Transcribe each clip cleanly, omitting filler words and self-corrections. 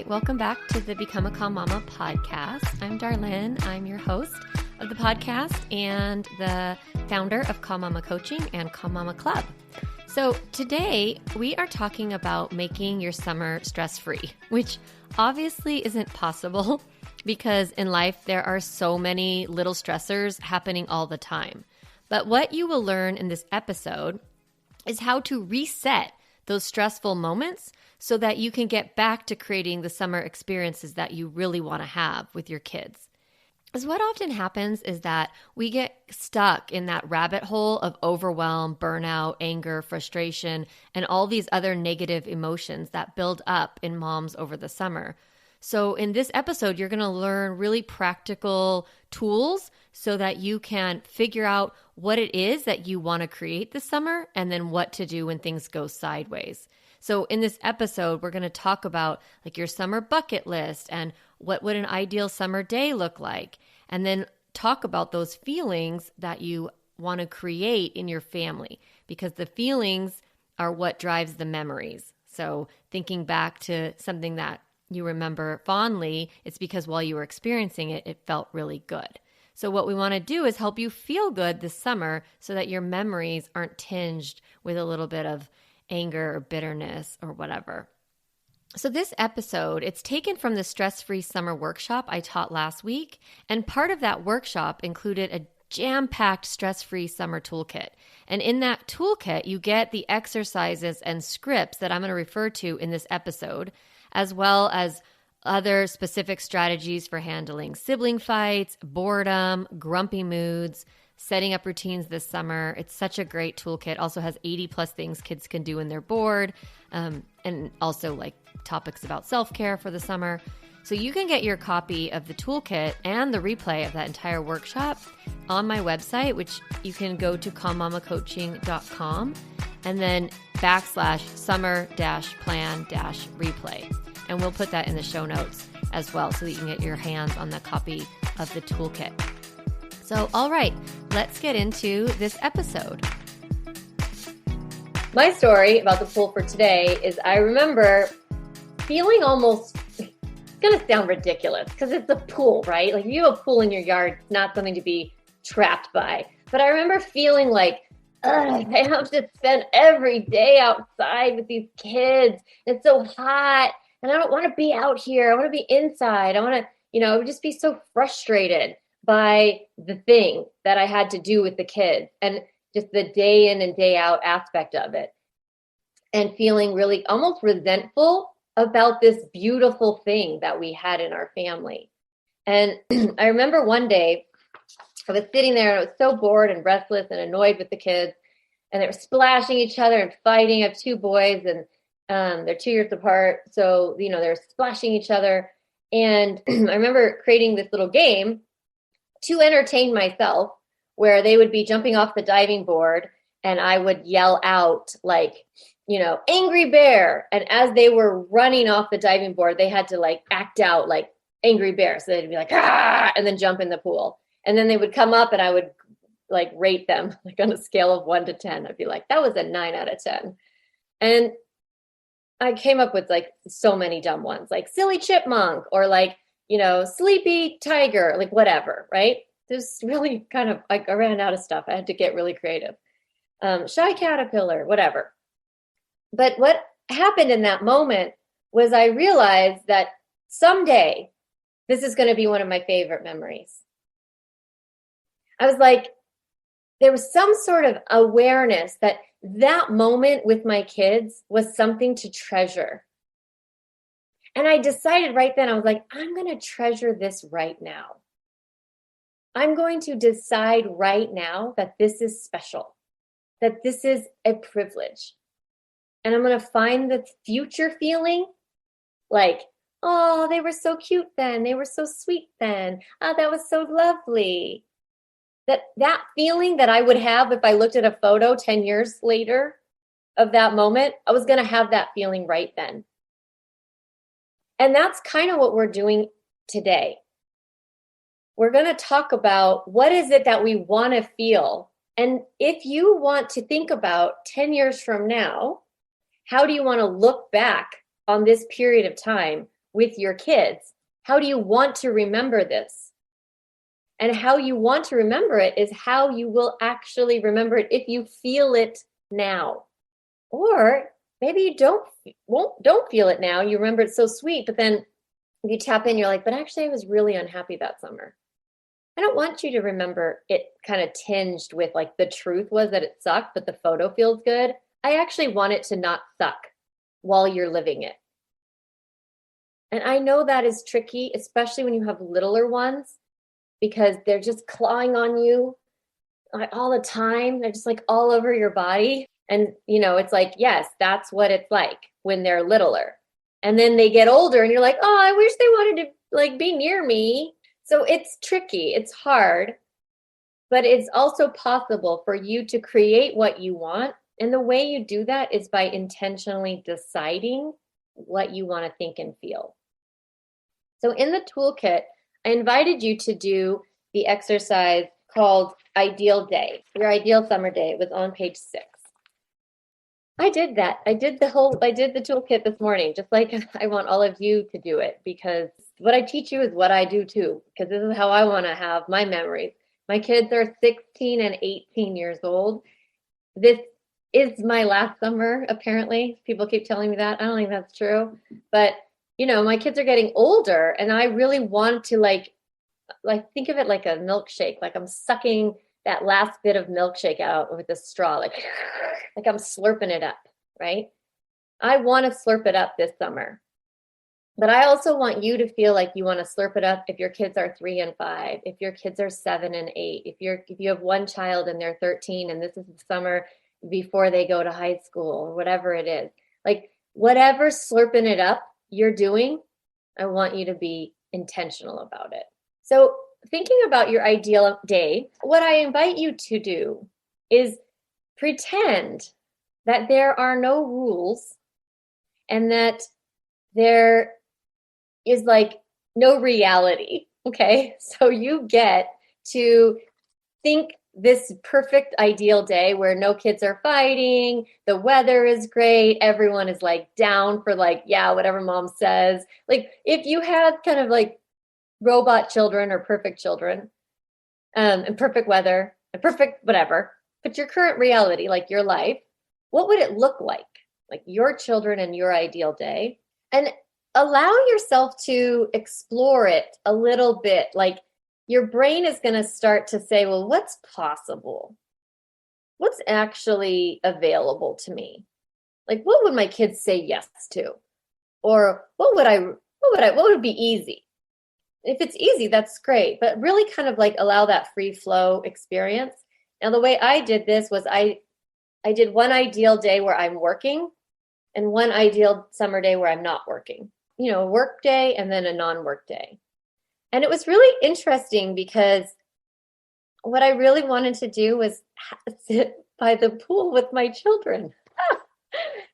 right, welcome back to the Become a Calm Mama podcast. I'm Darlene. I'm your host of the podcast and the founder of Calm Mama Coaching and Calm Mama Club. So today we are talking about making your summer stress-free, which obviously isn't possible because in life there are so many little stressors happening all the time. But what you will learn in this episode is how to reset those stressful moments so that you can get back to creating the summer experiences that you really want to have with your kids. Because what often happens is that we get stuck in that rabbit hole of overwhelm, burnout, anger, frustration, and all these other negative emotions that build up in moms over the summer. So in this episode, you're going to learn really practical tools so that you can figure out what it is that you want to create this summer and then what to do when things go sideways. So in this episode, we're going to talk about like your summer bucket list and what would an ideal summer day look like, and then talk about those feelings that you want to create in your family, because the feelings are what drives the memories. So thinking back to something that you remember fondly, it's because while you were experiencing it, it felt really good. So what we want to do is help you feel good this summer so that your memories aren't tinged with a little bit of anger or bitterness or whatever. So this episode, it's taken from the Stress-Free Summer Workshop I taught last week, and part of that workshop included a jam-packed stress-free summer toolkit. And in that toolkit, you get the exercises and scripts that I'm going to refer to in this episode, as well as other specific strategies for handling sibling fights, boredom, grumpy moods, setting up routines this summer. It's such a great toolkit. Also has 80 plus things kids can do when they're bored, and also like topics about self-care for the summer. So you can get your copy of the toolkit and the replay of that entire workshop on my website, which you can go to calmmamacoaching.com and then /summer-plan-replay. And we'll put that in the show notes as well so that you can get your hands on the copy of the toolkit. So, all right, let's get into this episode. My story about the pool for today is I remember feeling almost, it's going to sound ridiculous because it's a pool, right? Like if you have a pool in your yard, it's not something to be trapped by. But I remember feeling like, I have to spend every day outside with these kids. It's so hot and I don't want to be out here. I want to be inside. I want to, I would just be so frustrated by the thing that I had to do with the kids and just the day in and day out aspect of it, and feeling really almost resentful about this beautiful thing that we had in our family. And I remember one day I was sitting there and I was so bored and restless and annoyed with the kids, and they were splashing each other and fighting. I have two boys and they're 2 years apart. So, they're splashing each other. And I remember creating this little game to entertain myself, where they would be jumping off the diving board and I would yell out like, angry bear. And as they were running off the diving board, they had to like act out like angry bear. So they'd be like, ah, and then jump in the pool. And then they would come up and I would like rate them like on a scale of 1 to 10. I'd be like, that was a 9 out of 10. And I came up with like so many dumb ones, like silly chipmunk or like, sleepy tiger, like whatever, right? There's really kind of like I ran out of stuff. I had to get really creative. Shy caterpillar, whatever. But what happened in that moment was I realized that someday this is going to be one of my favorite memories. I was like, there was some sort of awareness that moment with my kids was something to treasure. And I decided right then, I was like, I'm going to treasure this right now. I'm going to decide right now that this is special, that this is a privilege. And I'm going to find the future feeling like, oh, they were so cute then. They were so sweet then. Oh, that was so lovely. That feeling that I would have if I looked at a photo 10 years later of that moment, I was going to have that feeling right then. And that's kind of what we're doing today. We're going to talk about what is it that we want to feel. And if you want to think about 10 years from now, how do you want to look back on this period of time? with your kids. How do you want to remember this? And how you want to remember it is how you will actually remember it if you feel it now. Or maybe you don't feel it now. You remember it's so sweet, but then you tap in, you're like, but actually I was really unhappy that summer. I don't want you to remember it kind of tinged with like the truth was that it sucked, but the photo feels good. I actually want it to not suck while you're living it. And I know that is tricky, especially when you have littler ones, because they're just clawing on you like all the time. They're just like all over your body. And, it's like, yes, that's what it's like when they're littler. And then they get older and you're like, oh, I wish they wanted to like be near me. So it's tricky. It's hard, but it's also possible for you to create what you want. And the way you do that is by intentionally deciding what you want to think and feel. So in the toolkit, I invited you to do the exercise called Ideal Day, your ideal summer day. It was on page 6. I did that. I did the toolkit this morning, just like I want all of you to do it, because what I teach you is what I do too, because this is how I want to have my memories. My kids are 16 and 18 years old. This is my last summer, apparently. People keep telling me that. I don't think that's true. But, my kids are getting older, and I really want to like think of it like a milkshake, like I'm sucking that last bit of milkshake out with a straw, like I'm slurping it up, right? I want to slurp it up this summer. But I also want you to feel like you want to slurp it up if your kids are 3 and 5, if your kids are 7 and 8, if you have one child and they're 13 and this is the summer before they go to high school or whatever it is. Like whatever slurping it up you're doing, I want you to be intentional about it. So thinking about your ideal day, what I invite you to do is pretend that there are no rules and that there is like no reality. Okay. So you get to think this perfect ideal day where no kids are fighting, the weather is great, everyone is like down for like, yeah, whatever mom says. Like if you had kind of like robot children or perfect children, and perfect weather and perfect whatever, but your current reality, like your life, what would it look like? Like your children and your ideal day. And allow yourself to explore it a little bit. Like your brain is going to start to say, well, what's possible? What's actually available to me? Like, what would my kids say yes to? Or what would be easy? If it's easy, that's great, but really kind of like allow that free flow experience. Now, the way I did this was I did one ideal day where I'm working and one ideal summer day where I'm not working, a work day and then a non-work day. And it was really interesting because what I really wanted to do was sit by the pool with my children.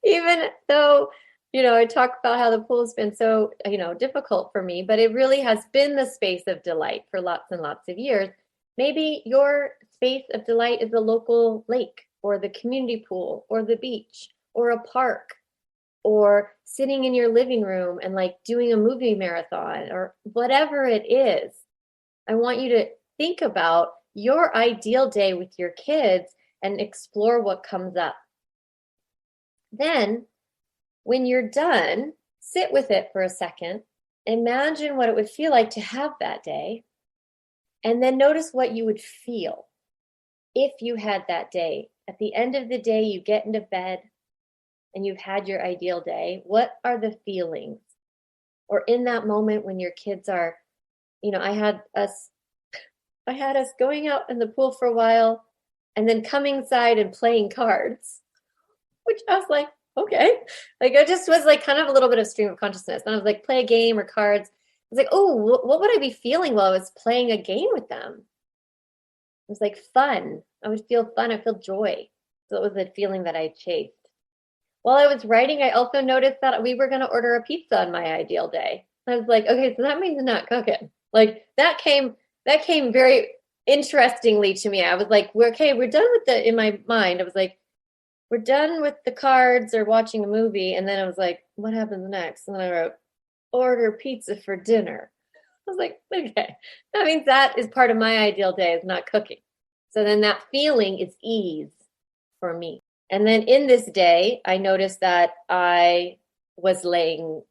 Even though, I talk about how the pool has been so, difficult for me, but it really has been the space of delight for lots and lots of years. Maybe your space of delight is a local lake or the community pool or the beach or a park or sitting in your living room and like doing a movie marathon or whatever it is. I want you to think about your ideal day with your kids and explore what comes up. Then, when you're done, sit with it for a second. Imagine what it would feel like to have that day. And then notice what you would feel if you had that day. At the end of the day, you get into bed and you've had your ideal day. What are the feelings? Or in that moment when your kids are, I had us going out in the pool for a while and then coming inside and playing cards, which I was like, okay. Like I just was like kind of a little bit of stream of consciousness. And I was like, play a game or cards. I was like, oh, what would I be feeling while I was playing a game with them? It was like fun. I would feel fun. I feel joy. So it was the feeling that I chased. While I was writing, I also noticed that we were going to order a pizza on my ideal day. I was like, okay, so that means not cooking. Like that came very interestingly to me. I was like, we're done with in my mind, I was like, we're done with the cards or watching a movie. And then I was like, what happens next? And then I wrote, order pizza for dinner. I was like, okay, that means that is part of my ideal day is not cooking. So then that feeling is ease for me. And then in this day, I noticed that I was laying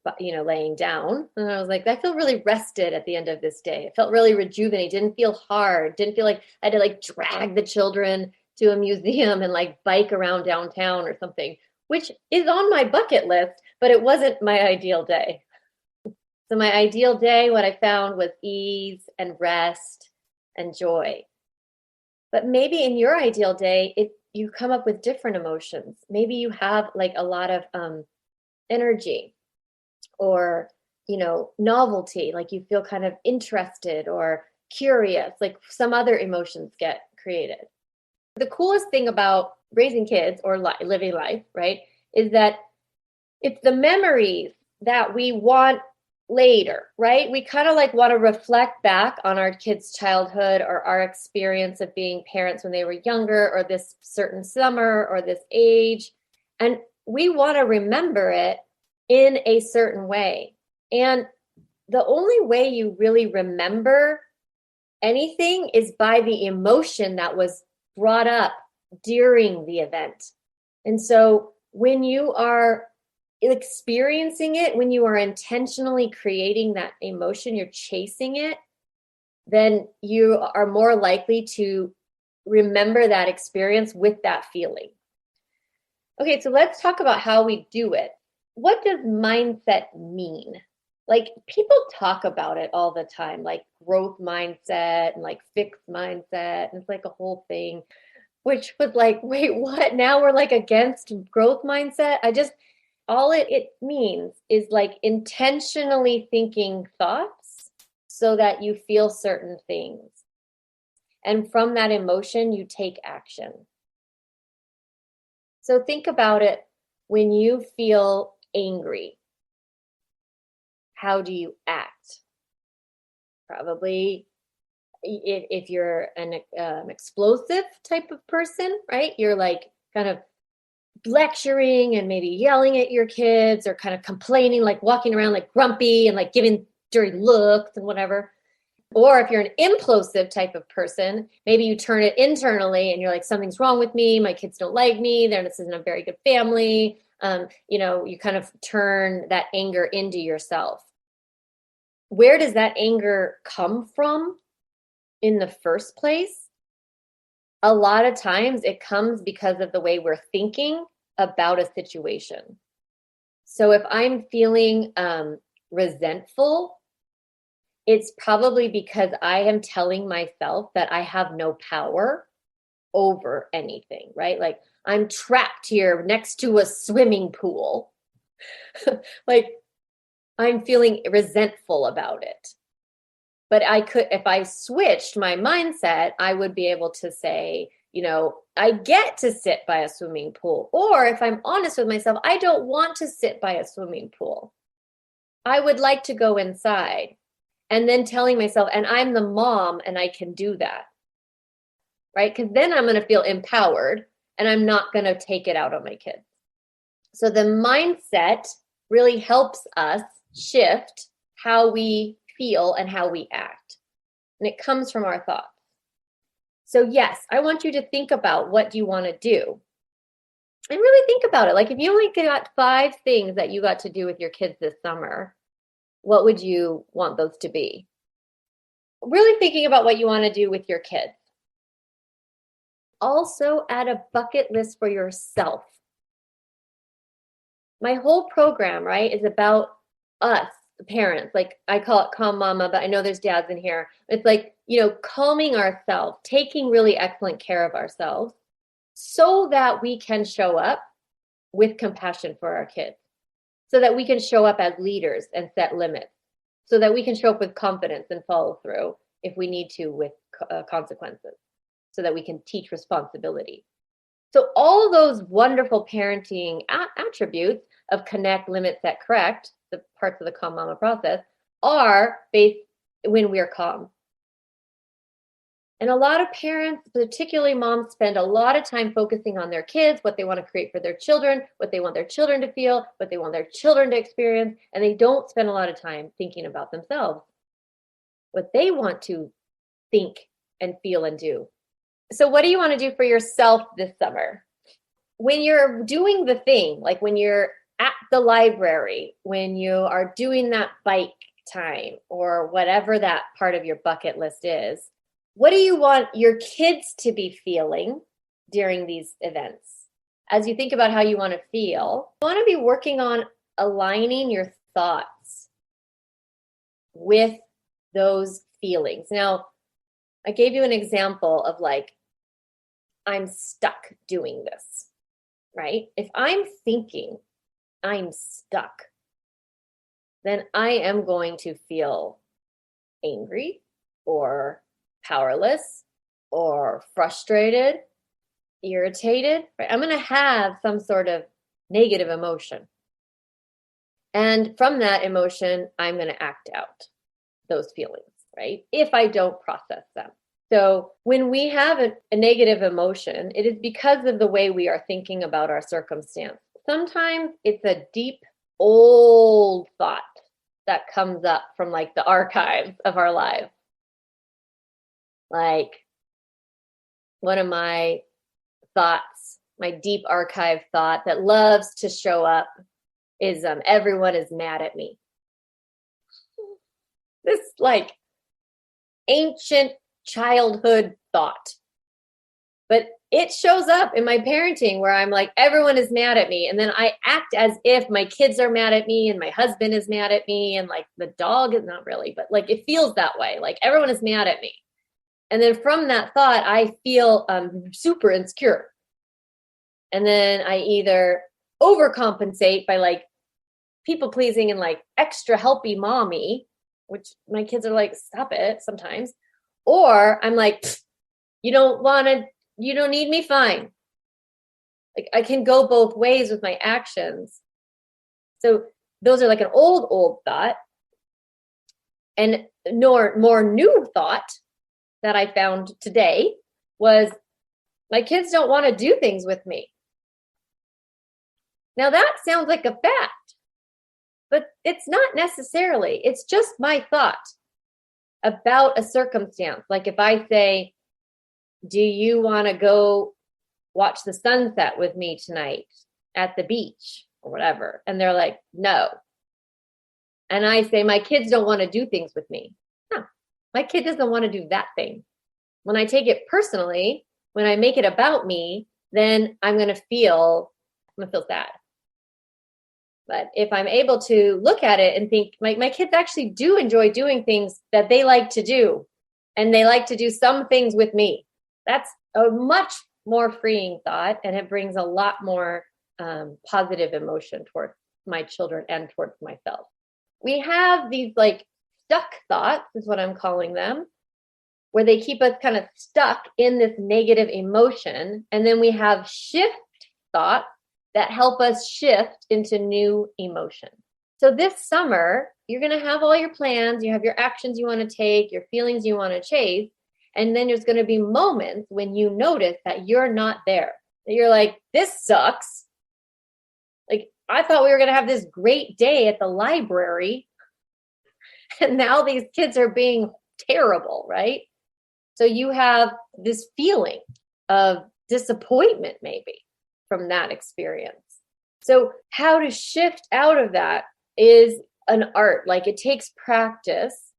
down. And I was like, I feel really rested at the end of this day. It felt really rejuvenated. Didn't feel hard. Didn't feel like I had to like drag the children to a museum and like bike around downtown or something, which is on my bucket list, but it wasn't my ideal day. So my ideal day, what I found was ease and rest and joy. But maybe in your ideal day, you come up with different emotions. Maybe you have like a lot of energy or novelty, like you feel kind of interested or curious, like some other emotions get created. The coolest thing about raising kids or living life, right, is that it's the memories that we want later, right? We kind of like want to reflect back on our kids' childhood or our experience of being parents when they were younger or this certain summer or this age. And we want to remember it in a certain way. And the only way you really remember anything is by the emotion that was brought up during the event. And so when you are experiencing it, when you are intentionally creating that emotion, you're chasing it, then you are more likely to remember that experience with that feeling. Okay, so let's talk about how we do it. What does mindset mean? Like people talk about it all the time, like growth mindset and like fixed mindset, and it's like a whole thing, which was like, wait, what? Now we're like against growth mindset? All it means is like intentionally thinking thoughts so that you feel certain things. And from that emotion, you take action. So think about it when you feel angry. How do you act? Probably if you're an explosive type of person, right? You're like kind of lecturing and maybe yelling at your kids or kind of complaining, like walking around like grumpy and like giving dirty looks and whatever. Or if you're an implosive type of person, maybe you turn it internally and you're like, something's wrong with me. My kids don't like me. This isn't a very good family. You kind of turn that anger into yourself. Where does that anger come from in the first place? A lot of times it comes because of the way we're thinking about a situation. So if I'm feeling resentful, it's probably because I am telling myself that I have no power over anything, right? Like I'm trapped here next to a swimming pool. Like I'm feeling resentful about it. But if I switched my mindset, I would be able to say, I get to sit by a swimming pool. Or if I'm honest with myself, I don't want to sit by a swimming pool. I would like to go inside. And then telling myself, and I'm the mom and I can do that. Right? Because then I'm going to feel empowered and I'm not going to take it out on my kids. So the mindset really helps us shift how we feel and how we act. And it comes from our thoughts. So yes, I want you to think about what you want to do. And really think about it. Like if you only got 5 things that you got to do with your kids this summer, what would you want those to be? Really thinking about what you want to do with your kids. Also add a bucket list for yourself. My whole program, right, is about us, the parents. Like I call it Calm Mama, but I know there's dads in here. It's like, calming ourselves, taking really excellent care of ourselves so that we can show up with compassion for our kids, so that we can show up as leaders and set limits, so that we can show up with confidence and follow through if we need to with consequences, so that we can teach responsibility. So all those wonderful parenting attributes of connect, limit, set, correct, the parts of the Calm Mama process, are based when we're calm. And a lot of parents, particularly moms, spend a lot of time focusing on their kids, what they want to create for their children, what they want their children to feel, what they want their children to experience, and they don't spend a lot of time thinking about themselves, what they want to think and feel and do. So what do you want to do for yourself this summer? When you're doing the thing, like when you're at the library, when you are doing that bike time or whatever that part of your bucket list is, what do you want your kids to be feeling during these events? As you think about how you want to feel, you want to be working on aligning your thoughts with those feelings. Now, I gave you an example of like, I'm stuck doing this, right? If I'm thinking I'm stuck, then I am going to feel angry or powerless or frustrated, irritated, right? I'm going to have some sort of negative emotion. And from that emotion, I'm going to act out those feelings, right? If I don't process them. So when we have a negative emotion, it is because of the way we are thinking about our circumstance. Sometimes it's a deep, old thought that comes up from like the archives of our lives. Like one of my thoughts, my deep archive thought that loves to show up is everyone is mad at me. This like ancient childhood thought. But it shows up in my parenting where I'm like, everyone is mad at me. And then I act as if my kids are mad at me and my husband is mad at me. And like the dog is not really, but like it feels that way. Like everyone is mad at me. And then from that thought, I feel super insecure. And then I either overcompensate by like people pleasing and like extra helpy mommy, which my kids are like, stop it sometimes. Or I'm like, you don't need me, fine. Like I can go both ways with my actions. So those are like an old thought. And more new thought that I found today was my kids don't want to do things with me. Now that sounds like a fact, but it's not necessarily. It's just my thought about a circumstance. Like if I say, do you want to go watch the sunset with me tonight at the beach or whatever? And they're like, no. And I say, my kids don't want to do things with me. No, my kid doesn't want to do that thing. When I take it personally, when I make it about me, then I'm going to feel sad. But if I'm able to look at it and think, my kids actually do enjoy doing things that they like to do, and they like to do some things with me, that's a much more freeing thought, and it brings a lot more positive emotion towards my children and towards myself. We have these like stuck thoughts, is what I'm calling them, where they keep us kind of stuck in this negative emotion. And then we have shift thoughts that help us shift into new emotion. So this summer, you're going to have all your plans, you have your actions you want to take, your feelings you want to chase. And then there's going to be moments when you notice that you're not there. That you're like, this sucks. Like, I thought we were going to have this great day at the library. And now these kids are being terrible, right? So you have this feeling of disappointment maybe from that experience. So how to shift out of that is an art. Like it takes practice.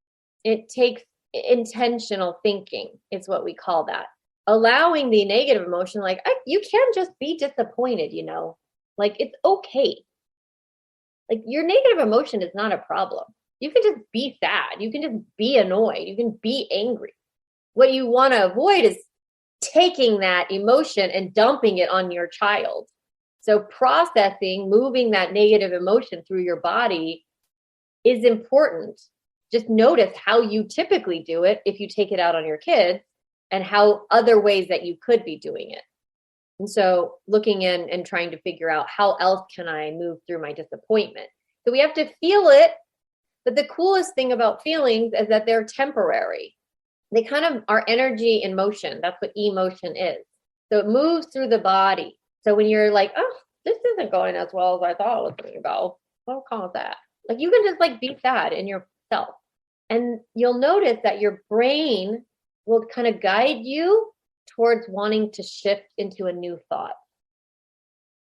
It takes intentional thinking is what we call that. Allowing the negative emotion, like you can just be disappointed, like it's okay. Like your negative emotion is not a problem. You can just be sad. You can just be annoyed. You can be angry. What you want to avoid is taking that emotion and dumping it on your child. So processing, moving that negative emotion through your body is important. Just notice how you typically do it if you take it out on your kids and how other ways that you could be doing it. And so looking in and trying to figure out how else can I move through my disappointment. So we have to feel it. But the coolest thing about feelings is that they're temporary. they kind of are energy in motion. That's what emotion is. So it moves through the body. So when you're like, oh, this isn't going as well as I thought it was going to go, don't call it that. Like you can just like beat that in yourself. And you'll notice that your brain will kind of guide you towards wanting to shift into a new thought.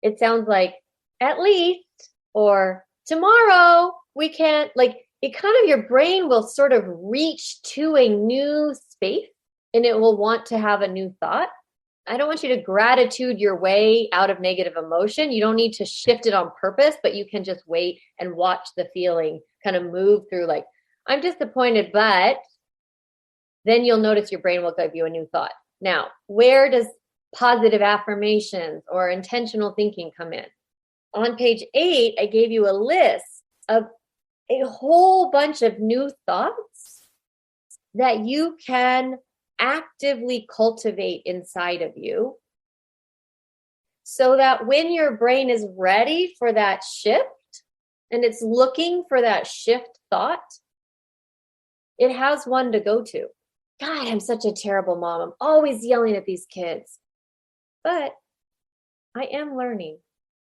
It sounds like at least or tomorrow we can't, like it kind of, your brain will sort of reach to a new space and it will want to have a new thought. I don't want you to gratitude your way out of negative emotion. You don't need to shift it on purpose, but you can just wait and watch the feeling kind of move through like, I'm disappointed, but then you'll notice your brain will give you a new thought. Now, where does positive affirmations or intentional thinking come in? On page 8, I gave you a list of a whole bunch of new thoughts that you can actively cultivate inside of you so that when your brain is ready for that shift and it's looking for that shift thought, it has one to go to. God, I'm such a terrible mom. I'm always yelling at these kids. But I am learning.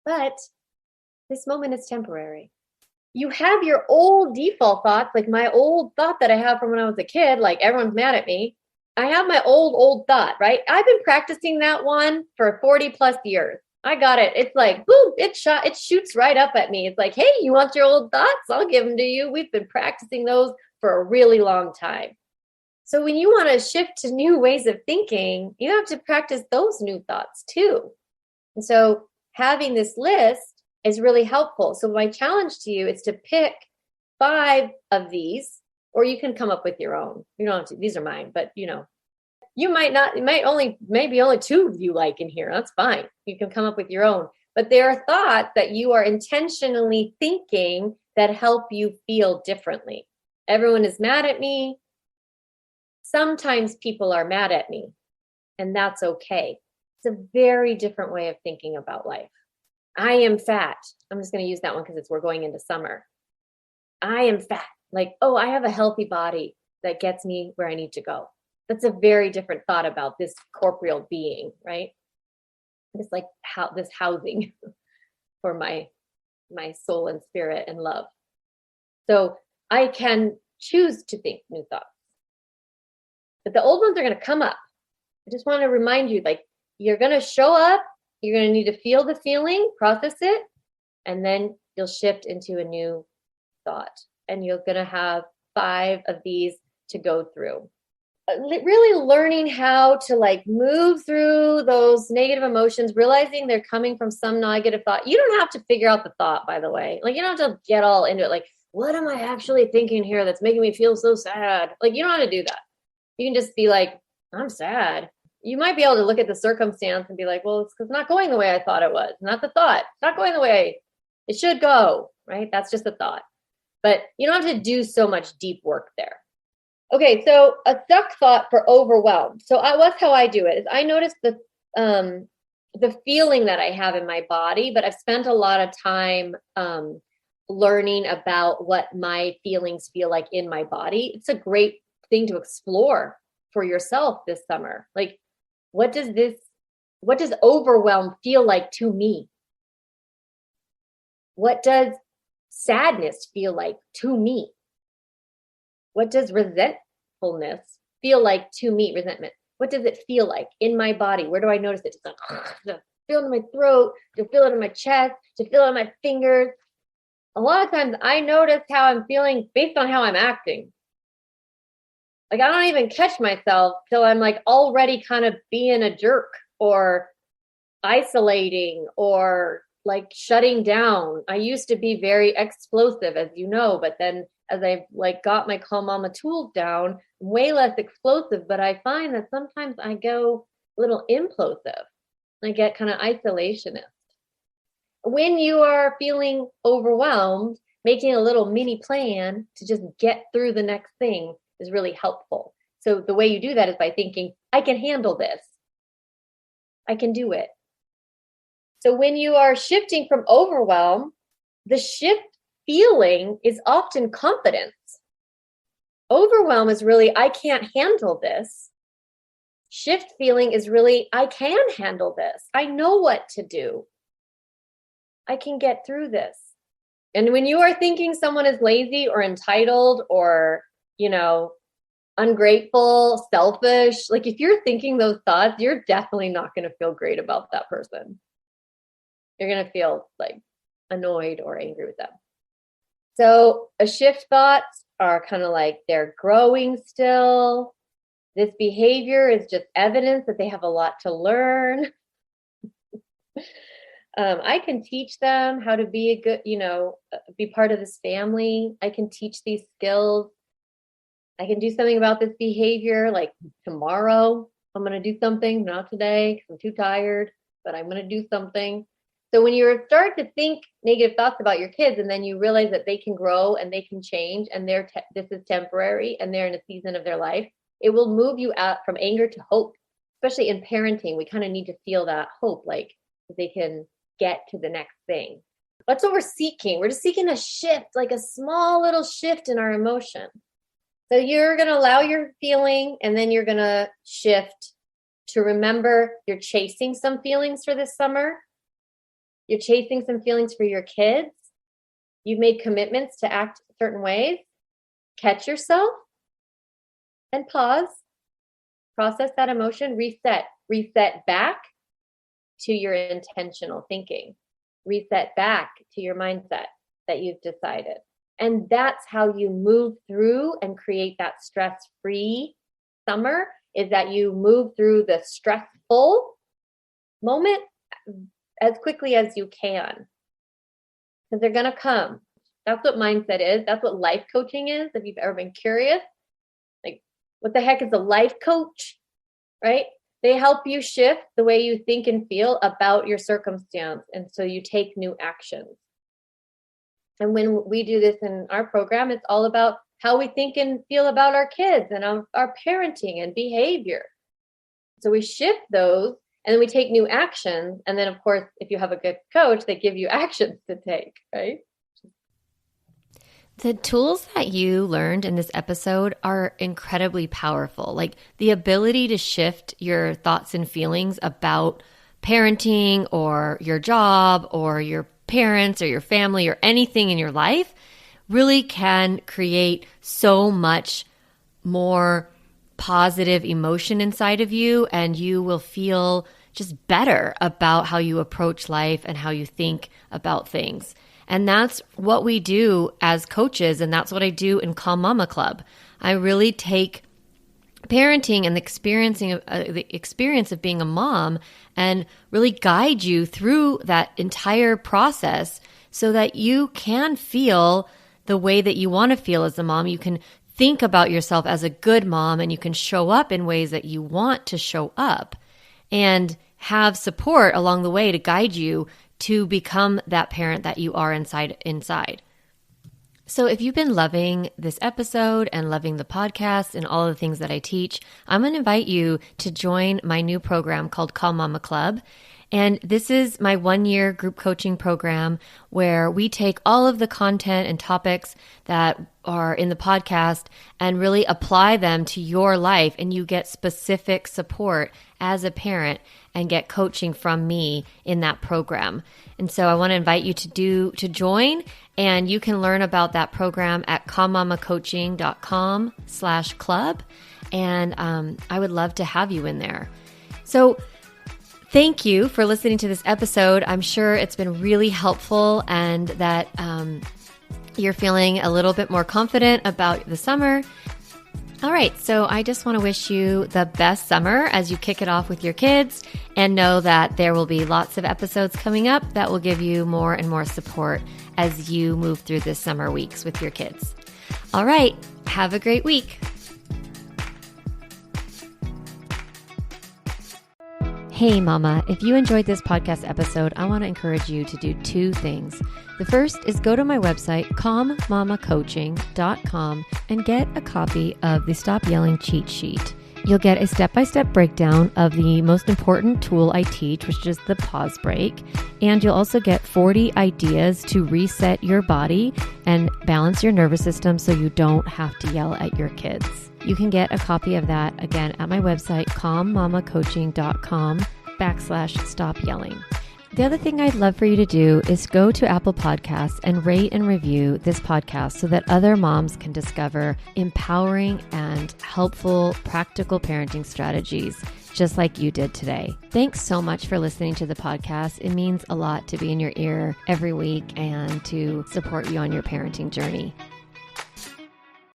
But this moment is temporary. You have your old default thoughts, like my old thought that I have from when I was a kid, like everyone's mad at me. I have my old thought, right? I've been practicing that one for 40 plus years. I got it. It's like, boom, it shoots right up at me. It's like, hey, you want your old thoughts? I'll give them to you. We've been practicing those for a really long time. So when you want to shift to new ways of thinking, you have to practice those new thoughts too. And so having this list is really helpful. So my challenge to you is to pick 5 of these, or you can come up with your own. You don't have to, these are mine, but you might not, maybe only 2 you like in here. That's fine. You can come up with your own. But there are thoughts that you are intentionally thinking that help you feel differently. Everyone is mad at me. Sometimes people are mad at me, and that's okay. It's a very different way of thinking about life. I am fat. I'm just going to use that one because we're going into summer. I am fat. Like, oh, I have a healthy body that gets me where I need to go. That's a very different thought about this corporeal being, right? It's like this housing for my soul and spirit and love. So I can choose to think new thoughts. But the old ones are going to come up. I just want to remind you, like, you're going to show up. You're going to need to feel the feeling, process it, and then you'll shift into a new thought. And you're going to have 5 of these to go through. Really learning how to like move through those negative emotions, realizing they're coming from some negative thought. You don't have to figure out the thought, by the way. Like, you don't have to get all into it. Like, what am I actually thinking here that's making me feel so sad? Like, you don't have to do that. You can just be like, I'm sad. You might be able to look at the circumstance and be like, well, it's not going the way I thought it was. Not the thought. It's not going the way it should go, right? That's just a thought. But you don't have to do so much deep work there. Okay, so a stuck thought for overwhelm. So what's how I do it is I notice the feeling that I have in my body, but I've spent a lot of time learning about what my feelings feel like in my body. It's a great thing to explore for yourself this summer. Like, what does overwhelm feel like to me? What does sadness feel like to me? What does resentfulness feel like to me? Resentment. What does it feel like in my body? Where do I notice it? Just like, feel it in my throat, to feel it in my chest, to feel it in my fingers. A lot of times I notice how I'm feeling based on how I'm acting. Like, I don't even catch myself till I'm like already kind of being a jerk or isolating or like shutting down. I used to be very explosive, as you know, but then as I've like got my Calm Mama tools down, way less explosive, but I find that sometimes I go a little implosive. I get kind of isolationist. When you are feeling overwhelmed, making a little mini plan to just get through the next thing is really helpful. So the way you do that is by thinking, I can handle this. I can do it. So when you are shifting from overwhelm, the shift feeling is often confidence. Overwhelm is really, I can't handle this. Shift feeling is really, I can handle this. I know what to do. I can get through this. And when you are thinking someone is lazy or entitled or, ungrateful, selfish, like if you're thinking those thoughts, you're definitely not going to feel great about that person. You're going to feel like annoyed or angry with them. So a shift thoughts are kind of like they're growing still. This behavior is just evidence that they have a lot to learn. I can teach them how to be a good, be part of this family. I can teach these skills. I can do something about this behavior. Like tomorrow, I'm going to do something, not today, because I'm too tired, but I'm going to do something. So when you start to think negative thoughts about your kids, and then you realize that they can grow and they can change, and this is temporary, and they're in a season of their life, it will move you out from anger to hope. Especially in parenting, we kind of need to feel that hope, like they can get to the next thing. That's what we're seeking. We're just seeking a shift, like a small little shift in our emotion. So you're going to allow your feeling, and then you're going to shift to remember you're chasing some feelings for this summer. You're chasing some feelings for your kids. You've made commitments to act certain ways. Catch yourself and pause. Process that emotion. Reset back to your intentional thinking. Reset back to your mindset that you've decided. And that's how you move through and create that stress-free summer, is that you move through the stressful moment as quickly as you can. Because they're going to come. That's what mindset is. That's what life coaching is. If you've ever been curious, like, what the heck is a life coach, right? They help you shift the way you think and feel about your circumstance. And so you take new actions. And when we do this in our program, it's all about how we think and feel about our kids and our parenting and behavior. So we shift those, and then we take new actions. And then, of course, if you have a good coach, they give you actions to take, right? The tools that you learned in this episode are incredibly powerful. Like the ability to shift your thoughts and feelings about parenting or your job or your parents or your family or anything in your life really can create so much more positive emotion inside of you, and you will feel just better about how you approach life and how you think about things. And that's what we do as coaches, and that's what I do in Calm Mama Club. I really take parenting and the experience of being a mom and really guide you through that entire process so that you can feel the way that you want to feel as a mom. You can think about yourself as a good mom, and you can show up in ways that you want to show up and have support along the way to guide you to become that parent that you are inside. So if you've been loving this episode and loving the podcast and all the things that I teach, I'm going to invite you to join my new program called Calm Mama Club. And this is my 1-year group coaching program where we take all of the content and topics that are in the podcast and really apply them to your life, and you get specific support as a parent and get coaching from me in that program. And so I want to invite you to join, and you can learn about that program at calmmamacoaching.com/club. And I would love to have you in there. So thank you for listening to this episode. I'm sure it's been really helpful, and that you're feeling a little bit more confident about the summer. All right, so I just want to wish you the best summer as you kick it off with your kids, and know that there will be lots of episodes coming up that will give you more and more support as you move through this summer weeks with your kids. All right, have a great week. Hey mama, if you enjoyed this podcast episode, I want to encourage you to do 2 things. The first is go to my website, calmmamacoaching.com, and get a copy of the Stop Yelling cheat sheet. You'll get a step-by-step breakdown of the most important tool I teach, which is the pause break. And you'll also get 40 ideas to reset your body and balance your nervous system so you don't have to yell at your kids. You can get a copy of that again at my website, calmmamacoaching.com/stop yelling. The other thing I'd love for you to do is go to Apple Podcasts and rate and review this podcast so that other moms can discover empowering and helpful, practical parenting strategies just like you did today. Thanks so much for listening to the podcast. It means a lot to be in your ear every week and to support you on your parenting journey.